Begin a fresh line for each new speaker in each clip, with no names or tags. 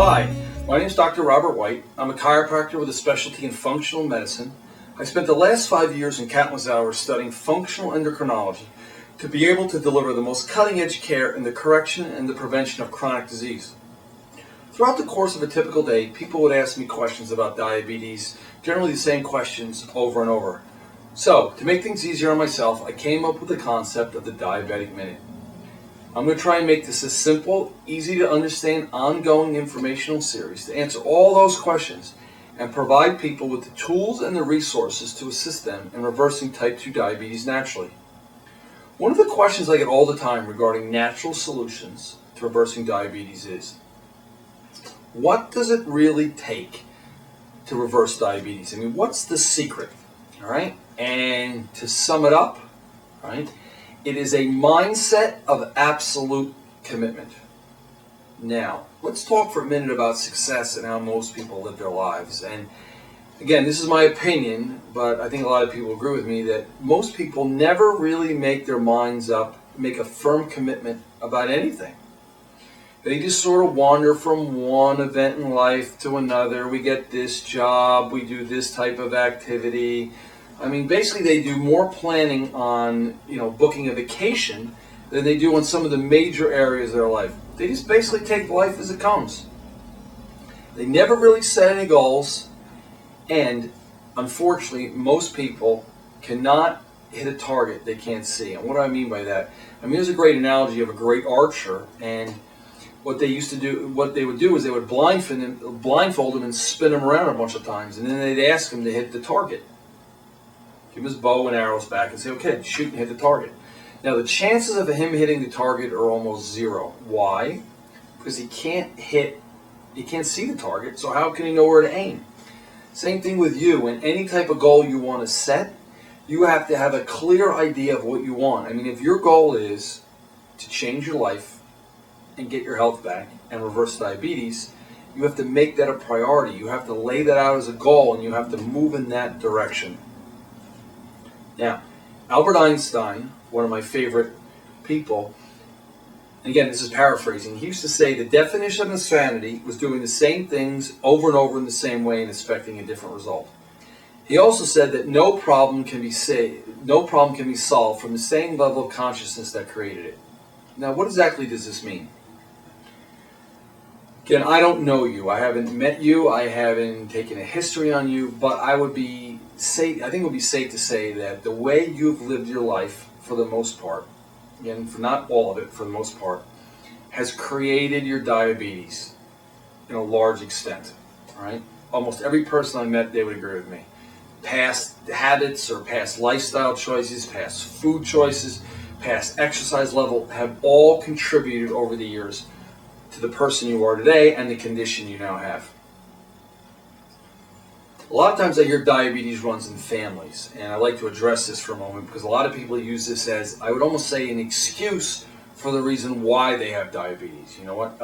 Hi, my name is Dr. Robert White. I'm a chiropractor with a specialty in functional medicine. I spent the last 5 years and countless hours studying functional endocrinology to be able to deliver the most cutting-edge care in the correction and the prevention of chronic disease. Throughout the course of a typical day, people would ask me questions about diabetes, generally the same questions over and over. So, to make things easier on myself, I came up with the concept of the Diabetic Minute. I'm going to try and make this a simple, easy to understand, ongoing informational series to answer all those questions and provide people with the tools and the resources to assist them in reversing type 2 diabetes naturally. One of the questions I get all the time regarding natural solutions to reversing diabetes is, what does it really take to reverse diabetes? I mean, what's the secret? All right? And to sum it up, right? It is a mindset of absolute commitment. Now, let's talk for a minute about success and how most people live their lives. And again, this is my opinion, but I think a lot of people agree with me that most people never really make their minds up, make a firm commitment about anything. They just sort of wander from one event in life to another. We get this job, we do this type of activity. I mean, basically they do more planning on, booking a vacation than they do on some of the major areas of their life. They just basically take life as it comes. They never really set any goals, and unfortunately, most people cannot hit a target they can't see. And what do I mean by that? I mean, there's a great analogy of a great archer, and what they would do is they would blindfold him and spin him around a bunch of times, and then they'd ask him to hit the target. Give him his bow and arrows back and say, okay, shoot and hit the target. Now, the chances of him hitting the target are almost zero. Why? Because he can't see the target, so how can he know where to aim? Same thing with you. In any type of goal you want to set, you have to have a clear idea of what you want. I mean, if your goal is to change your life and get your health back and reverse diabetes, you have to make that a priority. You have to lay that out as a goal, and you have to move in that direction. Now, Albert Einstein, one of my favorite people, and again, this is paraphrasing, he used to say the definition of insanity was doing the same things over and over in the same way and expecting a different result. He also said that no problem can be solved from the same level of consciousness that created it. Now, what exactly does this mean? Again, I don't know you. I haven't met you. I haven't taken a history on you, but I think it would be safe to say that the way you've lived your life, for the most part, again, for not all of it, for the most part, has created your diabetes in a large extent. All right? Almost every person I met, they would agree with me. Past habits or past lifestyle choices, past food choices, past exercise level have all contributed over the years to the person you are today and the condition you now have. A lot of times I hear diabetes runs in families, and I like to address this for a moment because a lot of people use this as, I would almost say, an excuse for the reason why they have diabetes. You know what?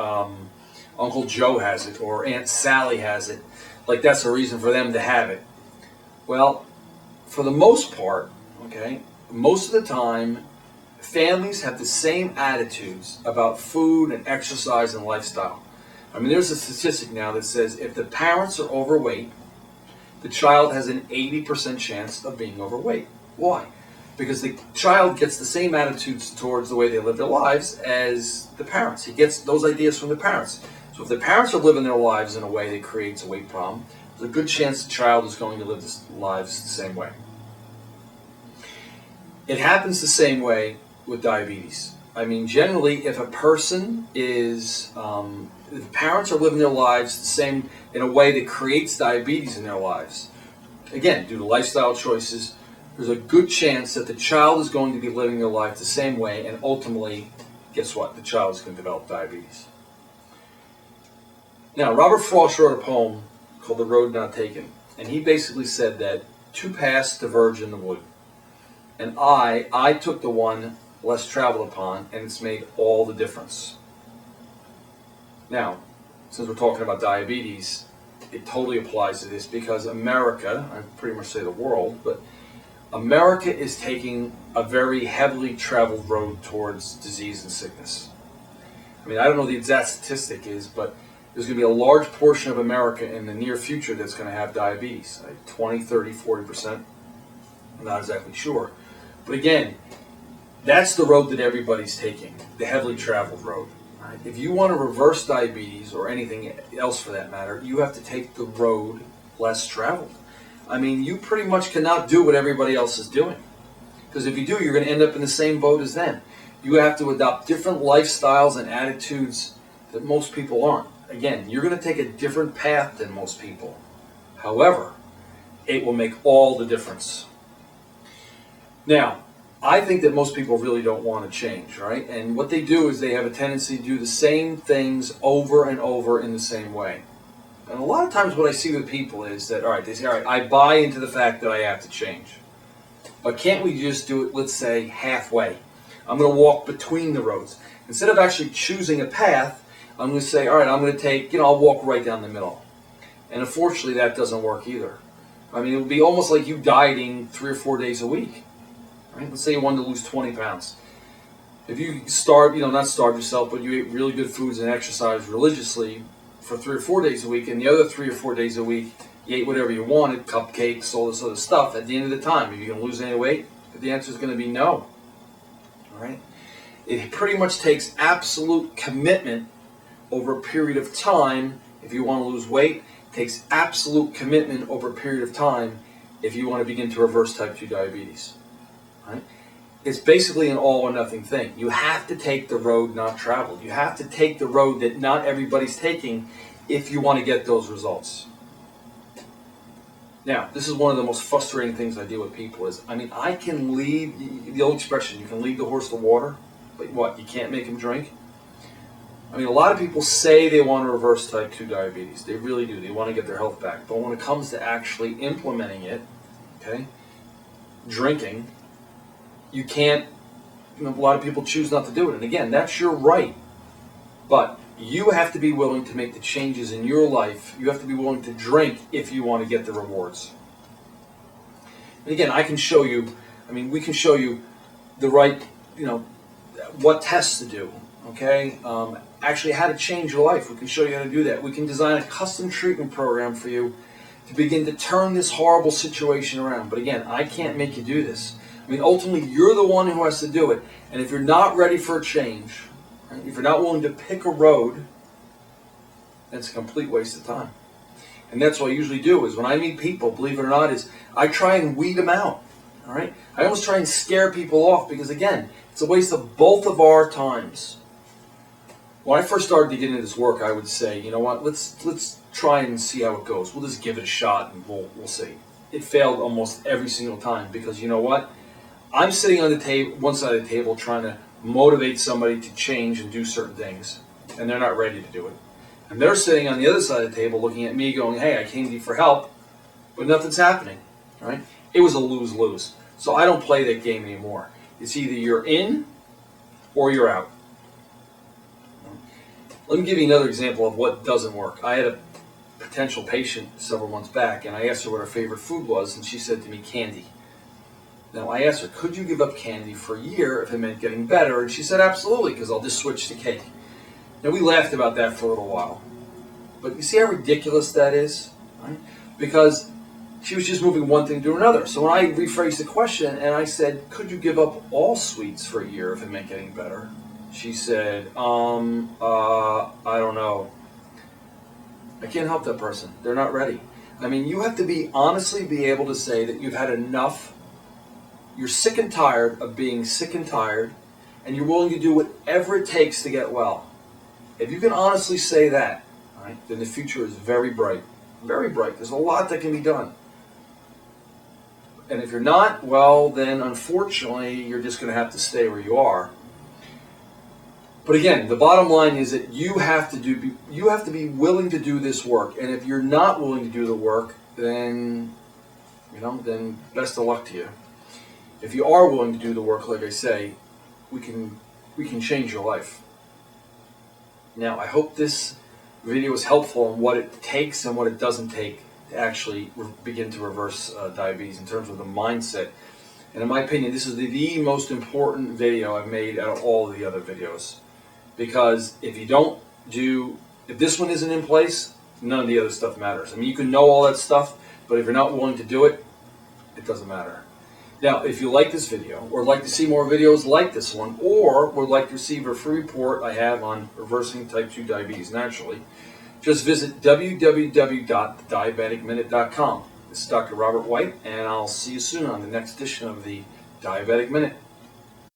Uncle Joe has it, or Aunt Sally has it. Like that's a reason for them to have it. Well, for the most part, okay, most of the time, families have the same attitudes about food and exercise and lifestyle. I mean, there's a statistic now that says if the parents are overweight, the child has an 80% chance of being overweight. Why? Because the child gets the same attitudes towards the way they live their lives as the parents. He gets those ideas from the parents. So if the parents are living their lives in a way that creates a weight problem, there's a good chance the child is going to live their lives the same way. It happens the same way with diabetes. I mean, generally, if a person is, if parents are living their lives the same in a way that creates diabetes in their lives, again, due to lifestyle choices, there's a good chance that the child is going to be living their life the same way, and ultimately, guess what? The child is going to develop diabetes. Now, Robert Frost wrote a poem called The Road Not Taken, and he basically said that two paths diverge in the wood, and I took the one less traveled upon, and it's made all the difference. Now, since we're talking about diabetes, it totally applies to this because America, I pretty much say the world, but America is taking a very heavily traveled road towards disease and sickness. I mean, I don't know what the exact statistic is, but there's going to be a large portion of America in the near future that's going to have diabetes, like 20, 30, 40%. I'm not exactly sure. But again, that's the road that everybody's taking, the heavily traveled road. Right? If you want to reverse diabetes, or anything else for that matter, you have to take the road less traveled. I mean, you pretty much cannot do what everybody else is doing. Because if you do, you're going to end up in the same boat as them. You have to adopt different lifestyles and attitudes that most people aren't. Again, you're going to take a different path than most people. However, it will make all the difference. Now, I think that most people really don't want to change, right? And what they do is they have a tendency to do the same things over and over in the same way. And a lot of times what I see with people is that, all right, they say, all right, I buy into the fact that I have to change. But can't we just do it, let's say, halfway? I'm going to walk between the roads. Instead of actually choosing a path, I'm going to say, all right, I'm going to take, I'll walk right down the middle. And unfortunately, that doesn't work either. I mean, it would be almost like you dieting 3 or 4 days a week. Right? Let's say you wanted to lose 20 pounds. If you not starve yourself, but you ate really good foods and exercised religiously for 3 or 4 days a week, and the other 3 or 4 days a week, you ate whatever you wanted, cupcakes, all this other stuff, at the end of the time, are you going to lose any weight? The answer is going to be no. All right? It pretty much takes absolute commitment over a period of time if you want to lose weight. It takes absolute commitment over a period of time if you want to begin to reverse type 2 diabetes. Right? It's basically an all or nothing thing. You have to take the road not traveled. You have to take the road that not everybody's taking if you want to get those results. Now, this is one of the most frustrating things I deal with people is, I can lead, the old expression, you can lead the horse to water, but what, you can't make him drink? A lot of people say they want to reverse type 2 diabetes. They really do. They want to get their health back. But when it comes to actually implementing it, okay, drinking, you can't, a lot of people choose not to do it. And again, that's your right. But you have to be willing to make the changes in your life. You have to be willing to drink if you want to get the rewards. And again, I can show you, we can show you the right, what tests to do, okay? Actually how to change your life. We can show you how to do that. We can design a custom treatment program for you to begin to turn this horrible situation around. But again, I can't make you do this. Ultimately, you're the one who has to do it. And if you're not ready for a change, right, if you're not willing to pick a road, that's a complete waste of time. And that's what I usually do is when I meet people, believe it or not, is I try and weed them out. All right? I almost try and scare people off because, again, it's a waste of both of our times. When I first started to get into this work, I would say, you know what, let's try and see how it goes. We'll just give it a shot and we'll see. It failed almost every single time because, you know what, I'm sitting on the table, one side of the table, trying to motivate somebody to change and do certain things, and they're not ready to do it. And they're sitting on the other side of the table looking at me going, hey, I came to you for help, but nothing's happening, right? It was a lose-lose. So I don't play that game anymore. It's either you're in or you're out. Let me give you another example of what doesn't work. I had a potential patient several months back, and I asked her what her favorite food was, and she said to me, candy. Now, I asked her, could you give up candy for a year if it meant getting better? And she said, absolutely, because I'll just switch to cake. Now, we laughed about that for a little while. But you see how ridiculous that is? Right? Because she was just moving one thing to another. So when I rephrased the question and I said, could you give up all sweets for a year if it meant getting better? She said, I don't know. I can't help that person. They're not ready. You have to honestly be able to say that you've had enough. You're sick and tired of being sick and tired, and you're willing to do whatever it takes to get well. If you can honestly say that, right, then the future is very bright. Very bright. There's a lot that can be done. And if you're not, well, then unfortunately, you're just going to have to stay where you are. But again, the bottom line is that you have to be willing to do this work. And if you're not willing to do the work, then best of luck to you. If you are willing to do the work, like I say, we can change your life. Now, I hope this video is helpful on what it takes and what it doesn't take to actually begin to reverse diabetes in terms of the mindset. And in my opinion, this is the most important video I've made out of all of the other videos. Because if you don't do If this one isn't in place, none of the other stuff matters. I mean, you can know all that stuff, but if you're not willing to do it, it doesn't matter. Now, if you like this video, or like to see more videos like this one, or would like to receive a free report I have on reversing type 2 diabetes naturally, just visit www.thediabeticminute.com. This is Dr. Robert White, and I'll see you soon on the next edition of the Diabetic Minute.